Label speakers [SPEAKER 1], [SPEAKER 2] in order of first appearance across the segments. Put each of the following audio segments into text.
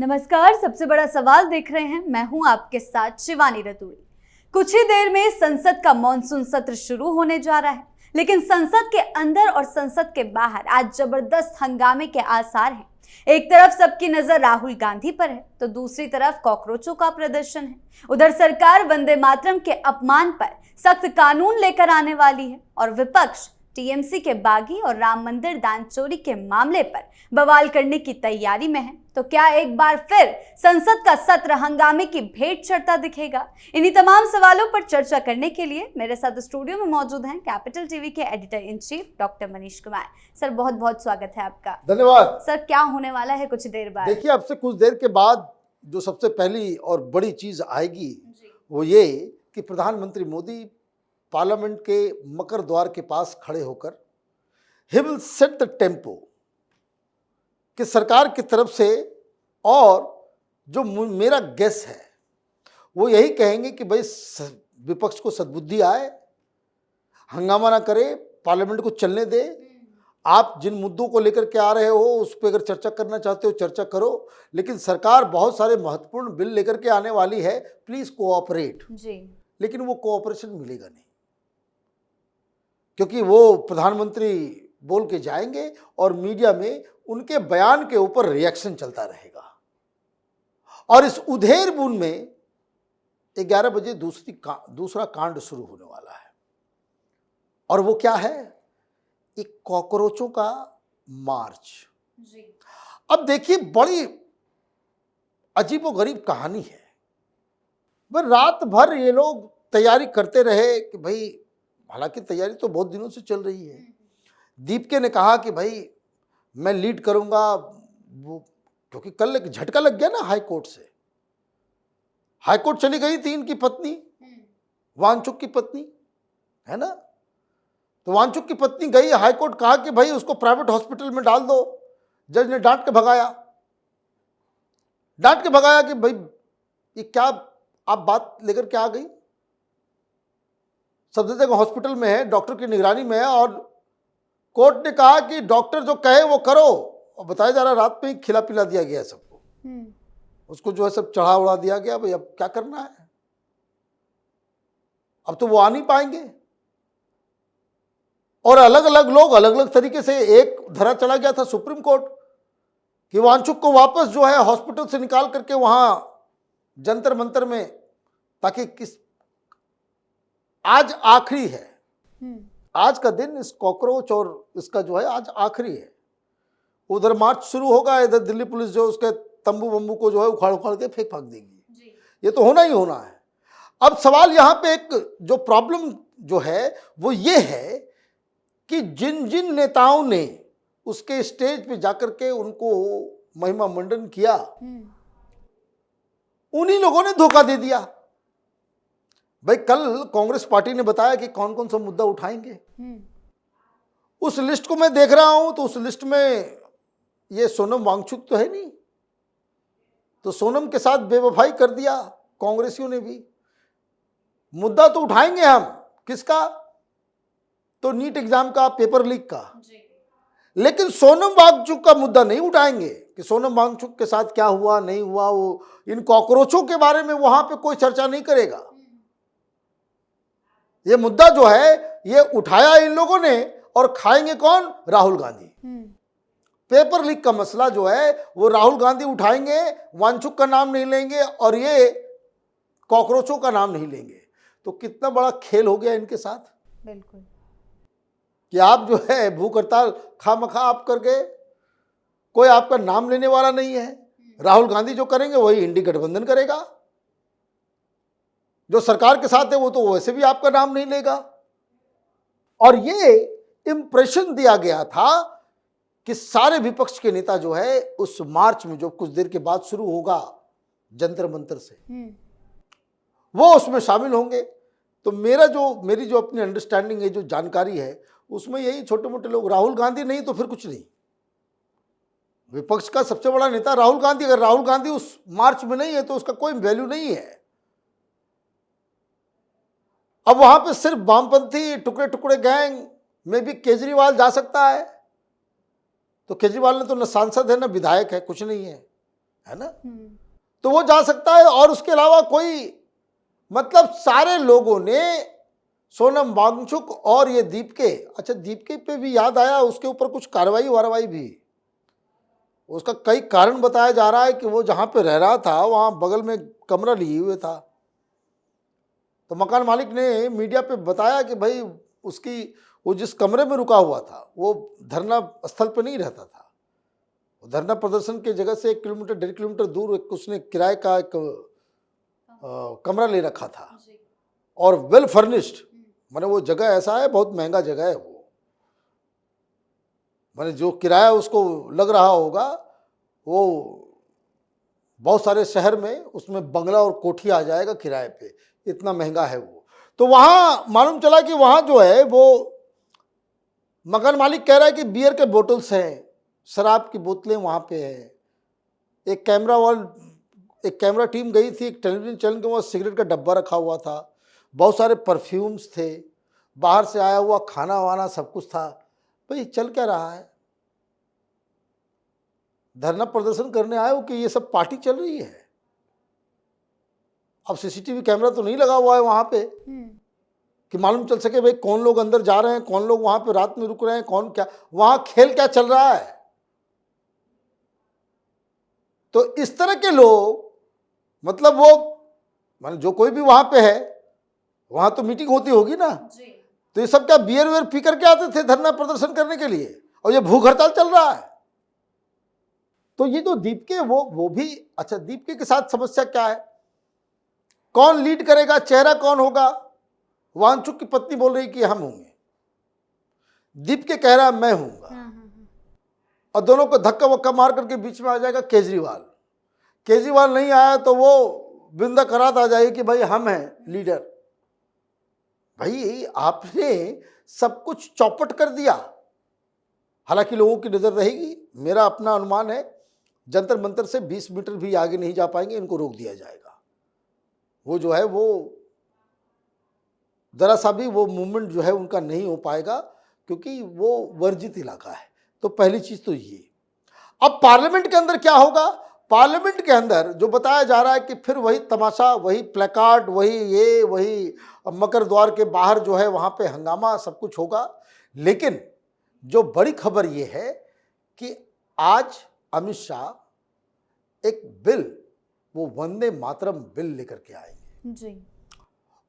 [SPEAKER 1] नमस्कार। सबसे बड़ा सवाल देख रहे हैं, मैं हूं आपके साथ शिवानी रतूड़ी। कुछ ही देर में संसद का मॉनसून सत्र शुरू होने जा रहा है, लेकिन संसद के अंदर और संसद के बाहर आज जबरदस्त हंगामे के आसार हैं। एक तरफ सबकी नजर राहुल गांधी पर है, तो दूसरी तरफ कॉकरोचों का प्रदर्शन है। उधर सरकार वंदे मातरम के अपमान पर सख्त कानून लेकर आने वाली है और विपक्ष टीएमसी के बागी और राम मंदिर दान चोरी के मामले पर बवाल करने की तैयारी में है। तो क्या एक बार फिर संसद का सत्र हंगामे की भेंट चढ़ता दिखेगा? इन्हीं तमाम सवालों पर चर्चा करने के लिए मेरे साथ स्टूडियो में मौजूद हैं कैपिटल टीवी के editor in chief doctor Manish Kumar. Sir, बहुत बहुत स्वागत है आपका।
[SPEAKER 2] धन्यवाद।
[SPEAKER 1] सर, क्या होने वाला है कुछ देर बाद?
[SPEAKER 2] देखिए, अब से कुछ देर के बाद जो सबसे पहली और बड़ी चीज आएगी वो ये कि प्रधानमंत्री मोदी पार्लियामेंट के मकर द्वार के पास खड़े होकर he will set the tempo कि सरकार की तरफ से, और जो मेरा गेस है वो यही कहेंगे कि भाई विपक्ष को सद्बुद्धि आए, हंगामा ना करे, पार्लियामेंट को चलने दे। आप जिन मुद्दों को लेकर के आ रहे हो उस पर अगर चर्चा करना चाहते हो चर्चा करो, लेकिन सरकार बहुत सारे महत्वपूर्ण बिल लेकर के आने वाली है, प्लीज कोऑपरेट जी। लेकिन वो कोऑपरेशन मिलेगा नहीं, क्योंकि वो प्रधानमंत्री बोल के जाएंगे और मीडिया में उनके बयान के ऊपर रिएक्शन चलता रहेगा। और इस उधेर बुन में 11 बजे दूसरा कांड शुरू होने वाला है, और वो क्या है? एक कॉकरोचों का मार्च जी। अब देखिए, बड़ी अजीबोगरीब कहानी है। वह रात भर ये लोग तैयारी करते रहे कि भाई, हालांकि तैयारी तो बहुत दिनों से चल रही है। दीपके ने कहा कि भाई मैं लीड करूंगा, वो क्योंकि कल एक झटका लग गया ना हाई कोर्ट से। हाई कोर्ट चली गई थी इनकी पत्नी, वांगचुक की पत्नी, है ना। तो वांगचुक की पत्नी गई हाई कोर्ट, कहा कि भाई उसको प्राइवेट हॉस्पिटल में डाल दो। जज ने डांट के भगाया कि भाई ये क्या आप बात लेकर के आ गई। सफदरजंग हॉस्पिटल में है, डॉक्टर की निगरानी में है, और कोर्ट ने कहा कि डॉक्टर जो कहे वो करो। और बताया जा रहा रात में ही खिला पिला दिया गया सबको, उसको जो है सब चढ़ा उड़ा दिया गया। भाई अब क्या करना है, अब तो वो आ नहीं पाएंगे। और अलग अलग लोग अलग अलग तरीके से, एक धरा चला गया था सुप्रीम कोर्ट कि वांगचुक को वापस जो है हॉस्पिटल से निकाल करके वहां जंतर मंतर में, ताकि किस, आज आखिरी है, आज का दिन इस कॉकरोच और इसका जो है आज आखिरी है। उधर मार्च शुरू होगा, इधर दिल्ली पुलिस जो उसके तंबू बम्बू को जो है उखाड़ उखाड़ के फेंक देगी। ये तो होना ही होना है। अब सवाल यहाँ पे एक जो प्रॉब्लम जो है वो ये है कि जिन जिन नेताओं ने उसके स्टेज पे जाकर के उनको महिमा मंडन किया, उन्हीं लोगों ने धोखा दे दिया। भाई कल कांग्रेस पार्टी ने बताया कि कौन कौन सा मुद्दा उठाएंगे। उस लिस्ट को मैं देख रहा हूं, तो उस लिस्ट में ये सोनम वांगचुक तो है नहीं, तो सोनम के साथ बेवफाई कर दिया कांग्रेसियों ने भी। मुद्दा तो उठाएंगे हम, किसका? तो नीट एग्जाम का, पेपर लीक का, लेकिन सोनम वांगचुक का मुद्दा नहीं उठाएंगे कि सोनम वांगचुक के साथ क्या हुआ नहीं हुआ। वो इन कॉकरोचों के बारे में वहां पे कोई चर्चा नहीं करेगा। ये मुद्दा जो है ये उठाया इन लोगों ने, और खाएंगे कौन? राहुल गांधी। पेपर लीक का मसला जो है वो राहुल गांधी उठाएंगे, वांगचुक का नाम नहीं लेंगे और ये कॉकरोचों का नाम नहीं लेंगे। तो कितना बड़ा खेल हो गया इनके साथ।
[SPEAKER 1] बिल्कुल,
[SPEAKER 2] कि आप जो है भूख हड़ताल खामखा आप करके, कोई आपका नाम लेने वाला नहीं है। राहुल गांधी जो करेंगे वही इंडी गठबंधन करेगा, जो सरकार के साथ है वो तो वैसे भी आपका नाम नहीं लेगा। और ये इंप्रेशन दिया गया था कि सारे विपक्ष के नेता जो है उस मार्च में जो कुछ देर के बाद शुरू होगा जंतर मंतर से, वो उसमें शामिल होंगे। तो मेरी जो अपनी अंडरस्टैंडिंग है, जो जानकारी है, उसमें यही छोटे मोटे लोग, राहुल गांधी नहीं तो फिर कुछ नहीं। विपक्ष का सबसे बड़ा नेता राहुल गांधी, अगर राहुल गांधी उस मार्च में नहीं है तो उसका कोई वैल्यू नहीं है। अब वहां पे सिर्फ वामपंथी टुकड़े टुकड़े गैंग में भी केजरीवाल जा सकता है, तो केजरीवाल ने तो न सांसद है न विधायक है, कुछ नहीं है। है ना, तो वो जा सकता है। और उसके अलावा कोई मतलब सारे लोगों ने सोनम वांगचुक और ये दीपके, अच्छा दीपके पे भी याद आया, उसके ऊपर कुछ कार्रवाई वारवाई भी, उसका कई कारण बताया जा रहा है कि वो जहाँ पे रह रहा था वहाँ बगल में कमरा लिए हुए था। तो मकान मालिक ने मीडिया पे बताया कि भाई उसकी वो जिस कमरे में रुका हुआ था वो धरना स्थल पे नहीं रहता था, धरना प्रदर्शन की जगह से 1 किलोमीटर 1.5 किलोमीटर दूर उसने किराए का एक कमरा ले रखा था और वेल फर्निश्ड, माने वो जगह ऐसा है, बहुत महंगा जगह है वो, माने जो किराया उसको लग रहा होगा वो बहुत सारे शहर में उसमें बंगला और कोठी आ जाएगा किराए पे, इतना महंगा है वो। तो वहाँ मालूम चला कि वहाँ जो है वो मकान मालिक कह रहा है कि बियर के बोतल्स हैं, शराब की बोतलें वहाँ पे हैं। एक कैमरा टीम गई थी, एक टेलीविजन चैनल के वहाँ सिगरेट का डब्बा रखा हुआ था, बहुत सारे परफ्यूम्स थे, बाहर से आया हुआ खाना वाना सब कुछ था। भाई चल क्या रहा है, धरना प्रदर्शन करने आए हो कि ये सब पार्टी चल रही है? अब सीसीटीवी कैमरा तो नहीं लगा हुआ है वहाँ पे कि मालूम चल सके भाई कौन लोग अंदर जा रहे हैं, कौन लोग वहाँ पे रात में रुक रहे हैं, कौन क्या, वहाँ खेल क्या चल रहा है। तो इस तरह के लोग मतलब वो मान जो कोई भी वहाँ पे है, वहाँ तो मीटिंग होती होगी ना, तो ये सब क्या बियर वेयर पी करके आते थे धरना प्रदर्शन करने के लिए, और ये भूख हड़ताल चल रहा है। तो ये जो दीपके वो भी, अच्छा दीपके के साथ समस्या क्या है, कौन लीड करेगा, चेहरा कौन होगा? वांगचुक की पत्नी बोल रही कि हम होंगे, दीपके कह रहा है मैं हूंगा, और दोनों को धक्का वक्का मार करके बीच में आ जाएगा केजरीवाल। केजरीवाल नहीं आया तो वो बिंदा करात आ जाएगी कि भाई हम हैं लीडर। भाई आपने सब कुछ चौपट कर दिया। हालांकि लोगों की नजर रहेगी, मेरा अपना अनुमान है जंतर मंतर से 20 मीटर भी आगे नहीं जा पाएंगे, इनको रोक दिया जाएगा। वो जो है वो जरा सा भी वो मूवमेंट जो है उनका नहीं हो पाएगा, क्योंकि वो वर्जित इलाका है। तो पहली चीज तो ये। अब पार्लियामेंट के अंदर क्या होगा? पार्लियामेंट के अंदर जो बताया जा रहा है कि फिर वही तमाशा, वही प्लेकार्ड, वही मकर द्वार के बाहर जो है वहां पे हंगामा सब कुछ होगा। लेकिन जो बड़ी खबर ये है कि आज अमित शाह एक बिल, वो वंदे मातरम बिल लेकर के आएंगे
[SPEAKER 1] जी।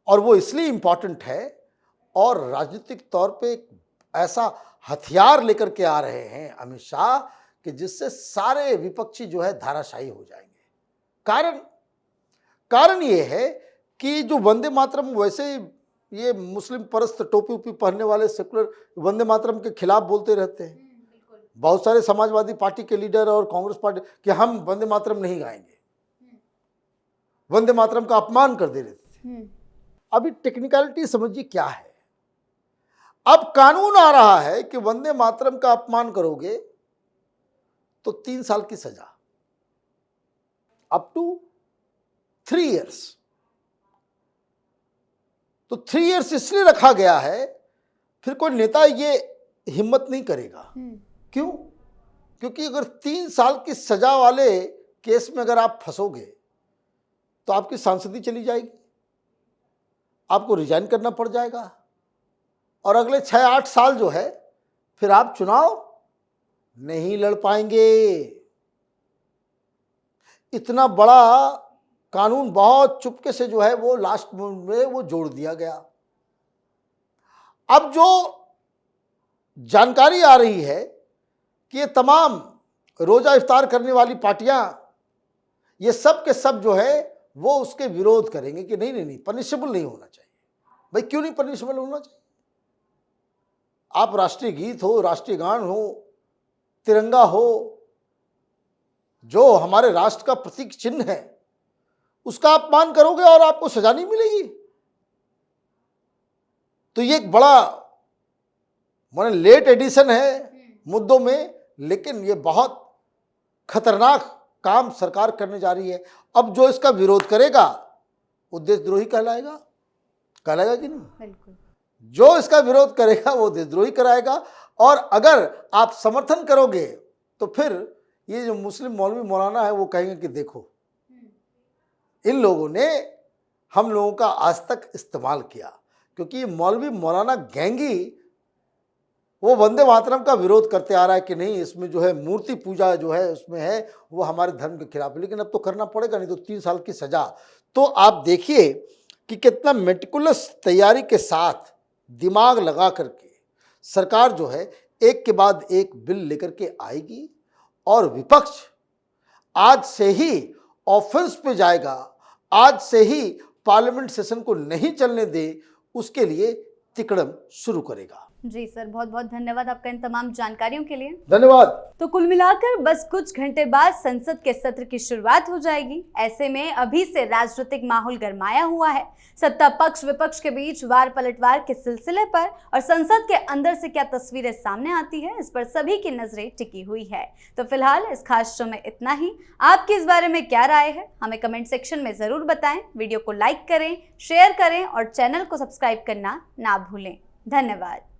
[SPEAKER 2] और वो इसलिए इंपॉर्टेंट है और राजनीतिक तौर पे एक ऐसा हथियार लेकर के आ रहे हैं अमित शाह कि जिससे सारे विपक्षी जो है धाराशायी हो जाएंगे। कारण ये है कि जो वंदे मातरम, वैसे ये मुस्लिम परस्त टोपी उपी पहनने वाले सेकुलर वंदे मातरम के खिलाफ बोलते रहते हैं। बहुत सारे समाजवादी पार्टी के लीडर और कांग्रेस पार्टी कि हम वंदे मातरम नहीं गाएंगे, वंदे मातरम का अपमान कर दे रहे थे। अभी टेक्निकलिटी समझिए क्या है। अब कानून आ रहा है कि वंदे मातरम का अपमान करोगे तो 3 साल की सजा, अप टू 3 इयर्स। तो 3 इयर्स इसलिए रखा गया है, फिर कोई नेता ये हिम्मत नहीं करेगा। क्यों? क्योंकि अगर 3 साल की सजा वाले केस में अगर आप फंसोगे तो आपकी सांसदी चली जाएगी, आपको रिजाइन करना पड़ जाएगा, और अगले 6-8 साल जो है फिर आप चुनाव नहीं लड़ पाएंगे। इतना बड़ा कानून बहुत चुपके से जो है वो लास्ट मोमेंट में वो जोड़ दिया गया। अब जो जानकारी आ रही है कि ये तमाम रोजा इफ्तार करने वाली पार्टियां, ये सब के सब जो है वो उसके विरोध करेंगे कि नहीं, पनिशेबल नहीं होना चाहिए। भाई क्यों नहीं पनिशेबल होना चाहिए? आप राष्ट्रीय गीत हो, राष्ट्रीय गान हो, तिरंगा हो, जो हमारे राष्ट्र का प्रतीक चिन्ह है, उसका अपमान करोगे और आपको सजा नहीं मिलेगी। तो ये एक बड़ा माने लेट एडिशन है मुद्दों में, लेकिन ये बहुत खतरनाक काम सरकार करने जा रही है। अब जो इसका विरोध करेगा वो देशद्रोही कहलाएगा कि नहीं?
[SPEAKER 1] बिल्कुल।
[SPEAKER 2] जो इसका विरोध करेगा वो देशद्रोही कराएगा, और अगर आप समर्थन करोगे तो फिर ये जो मुस्लिम मौलवी मौलाना है वो कहेंगे कि देखो इन लोगों ने हम लोगों का आज तक इस्तेमाल किया, क्योंकि ये मौलवी मौलाना गैंगी वो वंदे मातरम का विरोध करते आ रहा है कि नहीं इसमें जो है मूर्ति पूजा जो है उसमें है वो हमारे धर्म के खिलाफ है, लेकिन अब तो करना पड़ेगा, नहीं तो 3 साल की सजा। तो आप देखिए कि कितना मेटिकुलस तैयारी के साथ दिमाग लगा करके सरकार जो है एक के बाद एक बिल लेकर के आएगी और विपक्ष आज से ही ऑफेंस पे जाएगा, आज से ही पार्लियामेंट सेशन को नहीं चलने दे उसके लिए तिकड़म शुरू करेगा।
[SPEAKER 1] जी सर, बहुत बहुत धन्यवाद आपका इन तमाम जानकारियों के लिए।
[SPEAKER 2] धन्यवाद।
[SPEAKER 1] तो कुल मिलाकर बस कुछ घंटे बाद संसद के सत्र की शुरुआत हो जाएगी। ऐसे में अभी से राजनीतिक माहौल गरमाया हुआ है। सत्ता पक्ष विपक्ष के बीच वार पलटवार के सिलसिले पर और संसद के अंदर से क्या तस्वीरें सामने आती है इस पर सभी की नजरें टिकी हुई है। तो फिलहाल इस खास शो में इतना ही। आपकी इस बारे में क्या राय है हमें कमेंट सेक्शन में जरूर बताएं। वीडियो को लाइक करें, शेयर करें और चैनल को सब्सक्राइब करना ना भूलें। धन्यवाद।